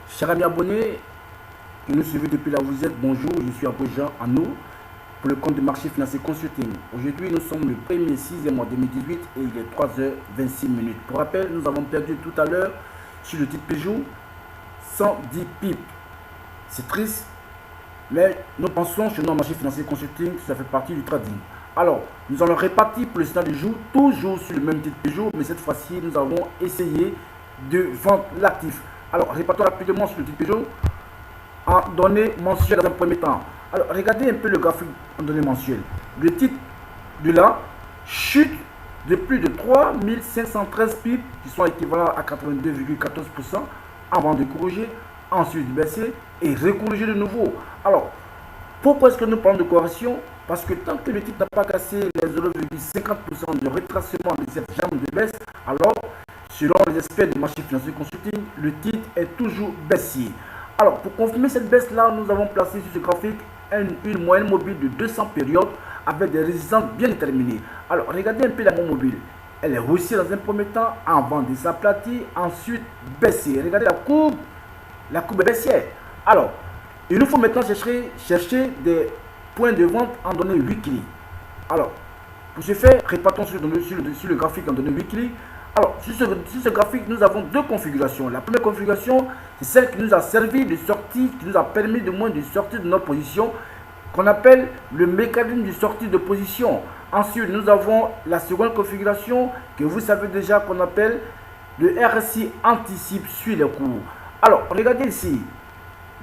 Chers amis abonnés, qui nous suivez depuis là où vous êtes, bonjour, je suis Aboujan Anou pour le compte de Marché Financier Consulting. Aujourd'hui, nous sommes le 1er 6e mois 2018 et il est 3h26. Pour rappel, nous avons perdu tout à l'heure sur le titre Peugeot 110 pips. C'est triste, mais nous pensons chez nous en Marché Financier Consulting que ça fait partie du trading. Alors, nous allons répartir pour le signal du jour, toujours sur le même titre Peugeot, mais cette fois-ci, nous avons essayé de vendre l'actif. Alors, répartons rapidement sur le titre Peugeot en données mensuelles dans un premier temps. Alors, regardez un peu le graphique en données mensuelles. Le titre de là chute de plus de 3513 pips, qui sont équivalents à 82,14% avant de corriger, ensuite de baisser et recorriger de nouveau. Alors, pourquoi est-ce que nous parlons de correction? Parce que tant que le titre n'a pas cassé les 0,50% de retracement de cette jambe de baisse, alors, selon les experts du marché financier consulting, le titre est toujours baissier. Alors, pour confirmer cette baisse-là, nous avons placé sur ce graphique une moyenne mobile de 200 périodes avec des résistances bien déterminées. Alors, regardez un peu la moyenne mobile. Elle est haussière dans un premier temps avant de s'aplatir, ensuite baisser. Regardez la courbe est baissière. Alors, il nous faut maintenant chercher des points de vente en données weekly. Alors, pour ce faire, répartons sur le graphique en données weekly. Alors, sur ce graphique, nous avons deux configurations. La première configuration, c'est celle qui nous a servi de sortie, qui nous a permis de moins de sortir de notre position, qu'on appelle le mécanisme de sortie de position. Ensuite, nous avons la seconde configuration, que vous savez déjà qu'on appelle le RSI anticipe sur les cours. Alors, regardez ici.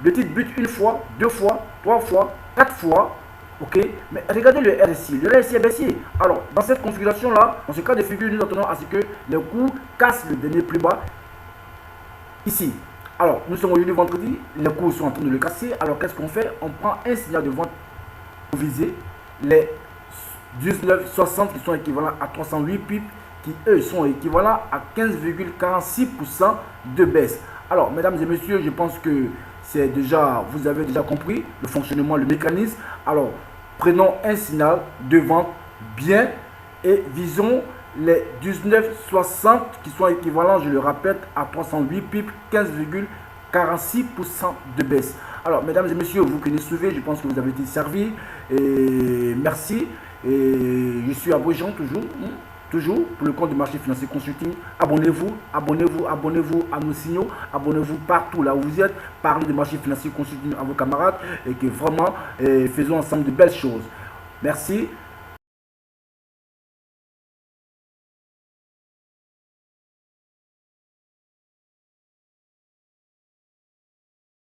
Le titre bute une fois, deux fois, trois fois, quatre fois. Ok, mais regardez le RSI. Le RSI est baissier. Alors, dans cette configuration-là, dans ce cas de figure, nous attendons à ce que les cours cassent le dernier plus bas ici. Alors, nous sommes aujourd'hui vendredi, les cours sont en train de le casser. Alors, qu'est-ce qu'on fait? On prend un signal de vente pour viser les 19,60 qui sont équivalents à 308 pips, qui eux sont équivalents à 15,46% de baisse. Alors, mesdames et messieurs, je pense que vous avez déjà compris le fonctionnement, le mécanisme. Alors, prenons un signal de vente bien et visons les 19,60 qui sont équivalents, je le répète, à 308 pips, 15,46% de baisse. Alors, mesdames et messieurs, vous qui nous suivez, je pense que vous avez été servis. Et merci. Et je suis Aboujan toujours pour le compte du marché financier consulting. Abonnez-vous à nos signaux, abonnez-vous partout là où vous êtes, parlez du marché financier consulting à vos camarades et que vraiment faisons ensemble de belles choses. Merci.